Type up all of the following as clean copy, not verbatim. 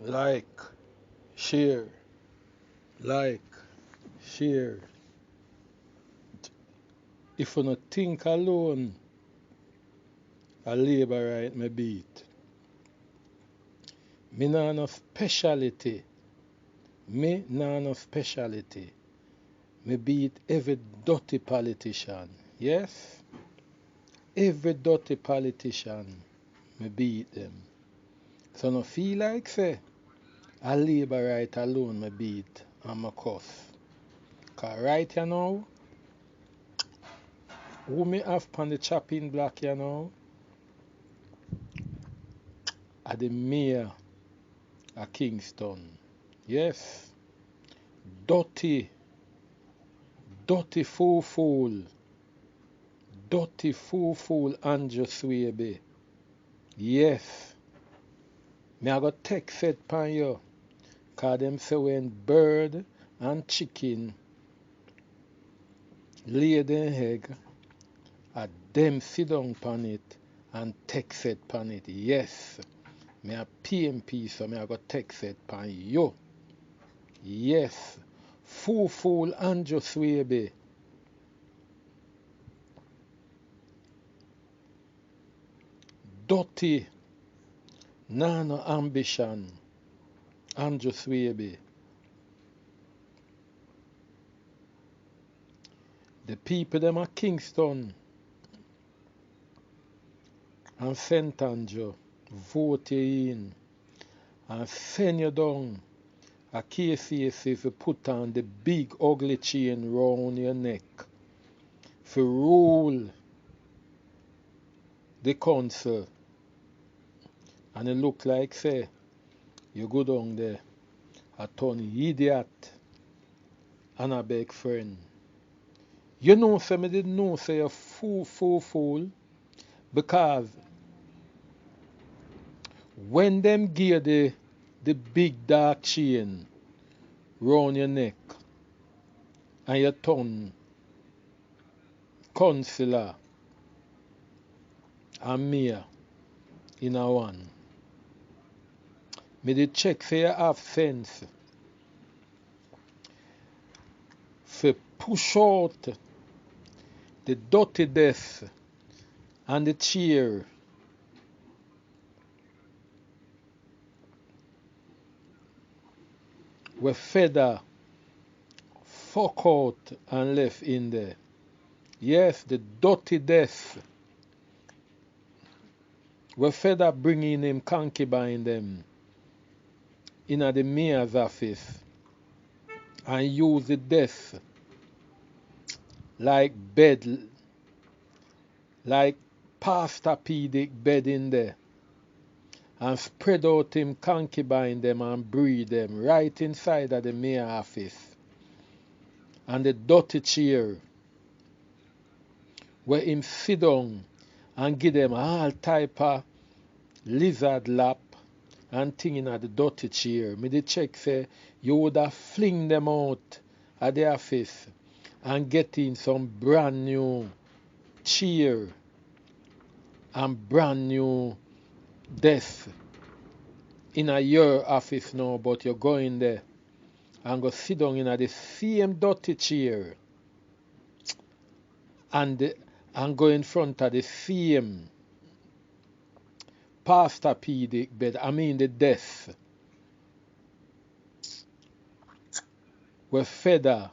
Like, share, like, share. If you not think alone, a labor right me beat. Me nah no speciality. Me nah no speciality. Me beat every dirty politician. Yes? Every dirty politician. Me beat them. So no feel like say a labor right alone me beat and me cuss. Cause right you know, who me have on the chopping block you know, are the mayor of Kingston. Yes. Dirty, dirty fool. Dirty fool Andrew SWABY. Yes. Me I go text it pan you. Cause them say when bird and chicken lay their egg, a them sit down pan it and text it pan it. Yes. Me a PMP so me I go text it pan you. Yes. Fool Andrew SWABY. Dirty. Nah no ambition. Andrew SWABY. The people them at Kingston and St. Andrew vote you in and send you down a KCC to put on the big ugly chain round your neck for rule the council. And it look like say you go down there a turn idiot and a big friend. You know say me didn't know say you fool because when them give the big dark chain round your neck and you turn councillor and mayor in a one. Me did check for you have sense for push out the dirty desk and the chair where FEDDA fuck out and left in there. Yes, the dirty desk where FEDDA bring in him concubine them in the mayor's office and use the desk like bed, like pastapedic bed in there and spread out him concubine them and breed them right inside of the mayor office. And the dirty chair where him sit down and give them all type of lizard lap and thing in the dirty chair. Me did check say you would have fling them out of the office and get in some brand new chair and brand new desk in your office now, but you're going there and go sit down in the same dirty chair and go in front of the same pastapedic bed, I mean the desk where FEDDA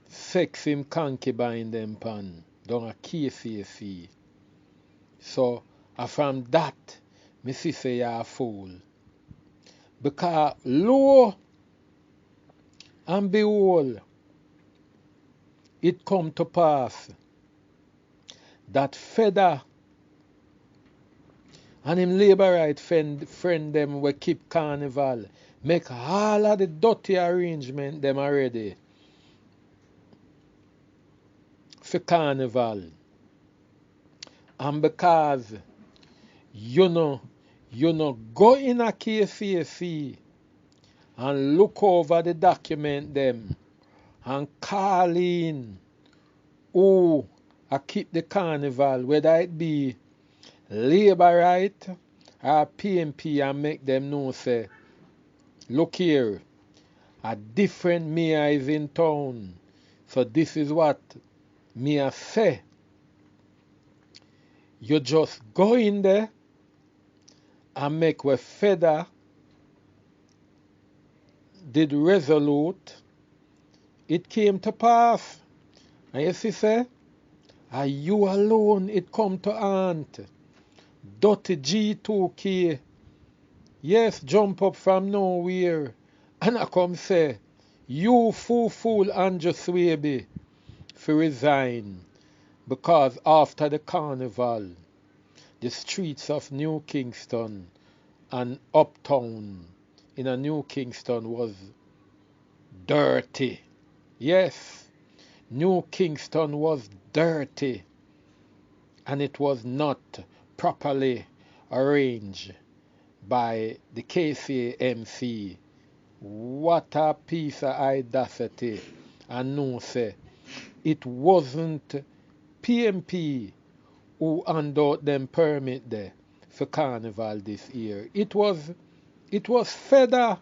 sex him concubine them pan down a KCC. So from that, me see say you're a fool. Because lo and behold, it come to pass that FEDDA and him labor right friend them we keep carnival make all of the dirty arrangement them already for carnival. And because you know go in a KCC and look over the document them and call in who I keep the carnival, whether it be labor right or PMP and make them know say, look here, a different mayor is in town. So this is what me say. You just go in there and make where FEDDA did resolute. It came to pass. And you see, say, are you alone it come to aunt. Dirty G2K. Yes, jump up from nowhere. And I come say, you fool Andrew SWABY for resign. Because after the carnival, the streets of New Kingston and uptown in a New Kingston was dirty. Yes, New Kingston was dirty and it was not properly arranged by the KCMC. What a piece of audacity. And no say, it wasn't PMP who handed out them permit there for carnival this year. It was FEDDA,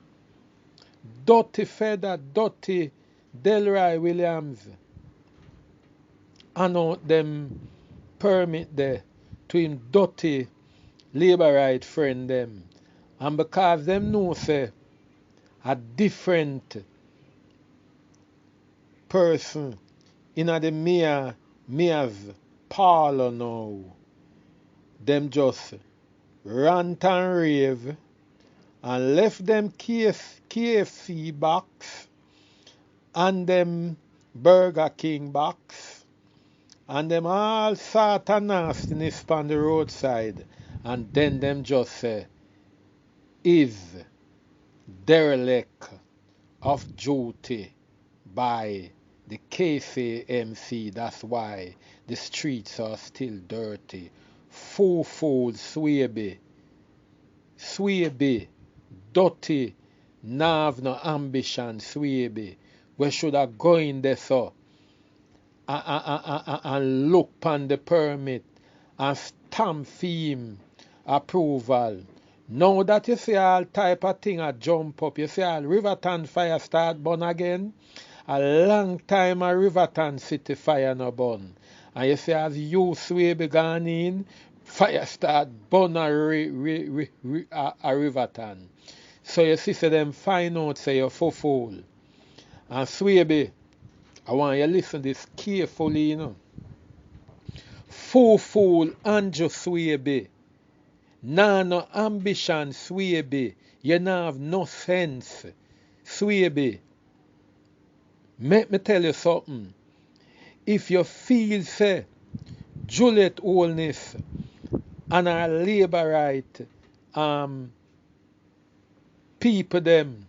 dirty FEDDA, dirty Delroy Williams hand out them permit there to him dirty labor right friend them. And because them know say a different person in the mayor's parlor now, them just rant and rave and left them KFC box and them Burger King box and them all sort of nastiness on the roadside, and then them just say is derelict of duty by the KCMC. That's why the streets are still dirty. Fool SWABY, dirty, nav no ambition SWABY. We should have gone there so and look upon the permit and stamp film approval. Now that you see all type of thing a jump up, you see all Riverton fire start burn again. A long time a Riverton city fire no burn. And you see as you SWABY gone in, fire start burn a Riverton. So you see them find out say you're fool. And SWABY, I want you to listen to this carefully, you know. Fool Andrew SWABY. Nah, no ambition, SWABY. You nah have no sense, SWABY. Make me tell you something. If you feel, say, Juliet Holness and our labor right people them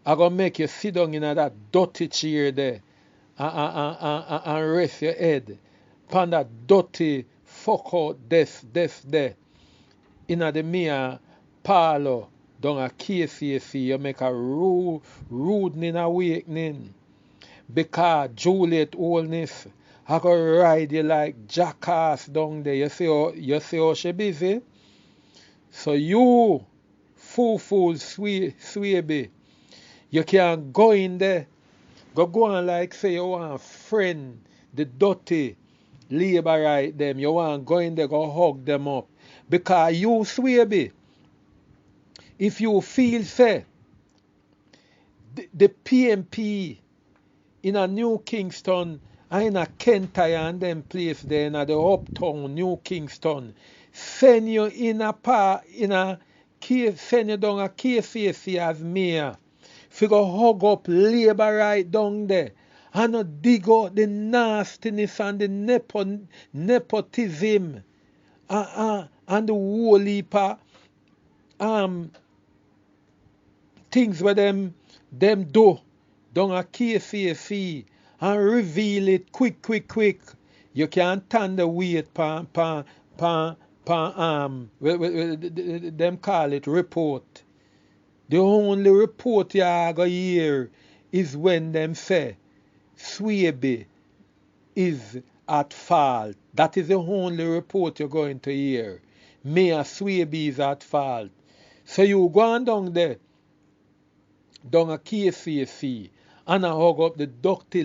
are going to make you sit down in that dirty chair there and rest your head upon that dirty fuck out desk there. In the mayor parlor down a KCC, you make a rude awakening. Because Juliet Holness I go ride you like jackass down there. You see how she busy? So you fool SWABY, you can go in there, go on like say you want friend the dirty labor right them. You want go in there, go hug them up. Because you SWABY, if you feel say the PMP in a New Kingston and in a Kentire and them place there in a the uptown New Kingston, send you send you down a KCC as mayor. Figure hug up labor right down there and not dig out the nastiness and the nepotism and the whole heap of things where them do down a KCC and reveal it quick. You can't stand the weight them call it report. The only report you are going to hear is when them say SWABY is at fault. That is the only report you're going to hear. Mayor SWABY is at fault. So you go on down there, down a KCC, and I hug up the dirty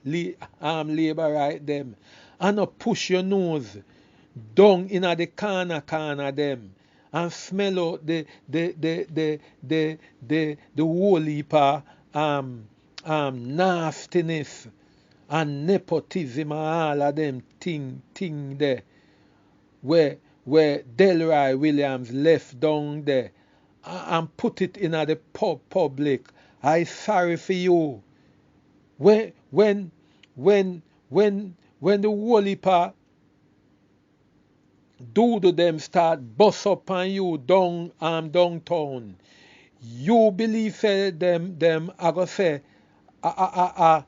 labor right them, and I push your nose down in the corner them, and smell out the whole heap of nastiness and nepotism and all of them thing there where Delroy Williams left down there and put it in the public. I sorry for you. When the whole heap of doodle them start bust up on you downtown, you believe them I go say a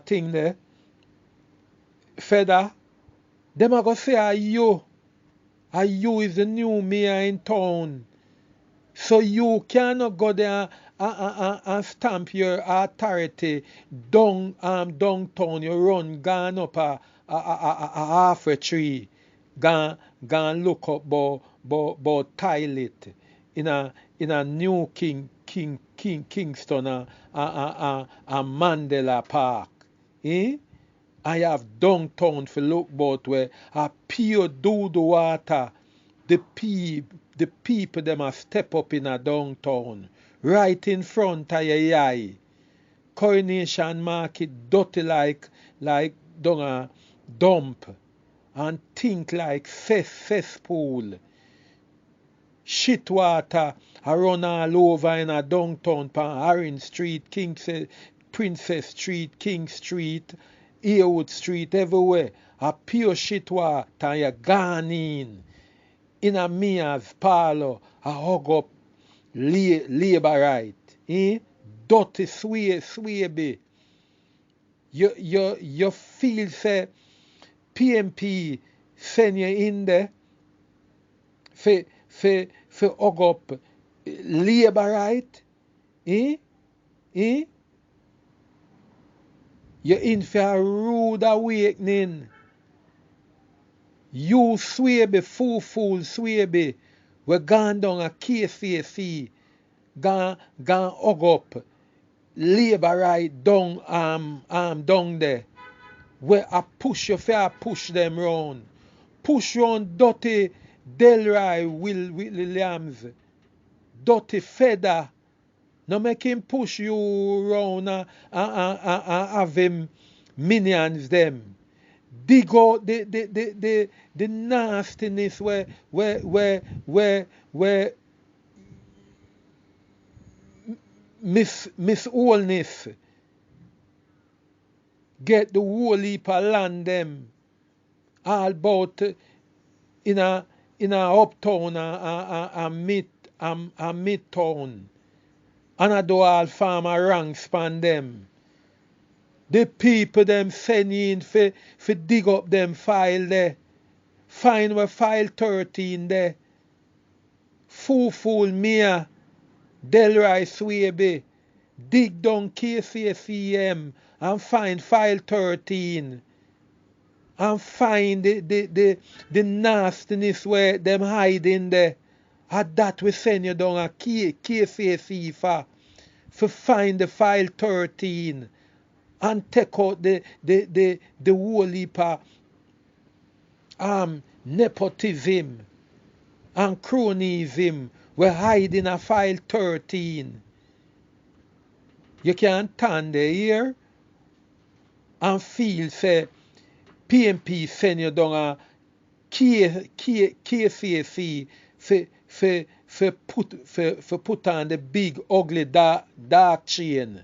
thing there, FEDDA, them I go say are you is the new mayor in town. So you cannot go there and stamp your authority downtown. You run gone up a half a tree, gone look up about toilet in a new Kingston and Mandela Park. Eh? I have downtown for look about where a pure do the water. The people them a step up in a downtown, right in front of your eye. Coronation Market dirty like down a dump and think like cesspool. Shit water a run all over in a downtown pan Orange Street, Princess Street, King Street, Earwood Street, everywhere. A pure shit water and you gone in a Mia's parlor, a hug up labor right. Eh? Dirty SWABY. You feel say PMP send you in there for hug up labor right? Eh? Eh? You're in for a rude awakening. You SWABY, fool SWABY, we gone down a KCC, gone hug up labor right down there. Where I push you for push them round. Push round dirty Delroy Williams, dirty FEDDA. No make him push you round and have him minions them. Dig out the nastiness where Miss Wholeness get the whole heap of land them all about in a uptown and midtown. And I do all farmer ranks span them. The people them send in for dig up them file there. Find where file 13 there. Fool Mia, Delroy SWABY. Dig down KCCM and find file 13. And find the nastiness where them hiding there. And that we send you down a KCC for find the file 13. And take out the whole heap of nepotism and cronyism. We're hiding a file 13. You can't stand there here and feel say PMP send you down a KCC for put on the big ugly dark chain.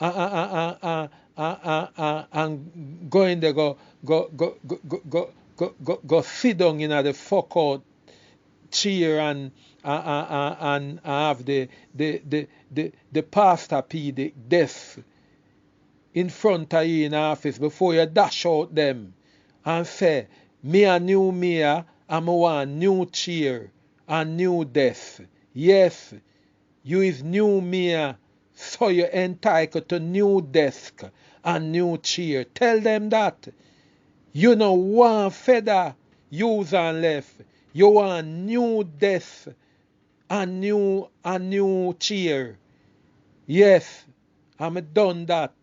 And go in there, go sit down in the fuck out chair and have the pastor the desk in front of you in office before you dash out them and say, me a new mayor, and I want new chair and new desk. Yes, you is new mayor. So you're entitled to new desk and new chair. Tell them that. You know one FEDDA. use and left. You want new desk and new chair. Yes, I'm done that.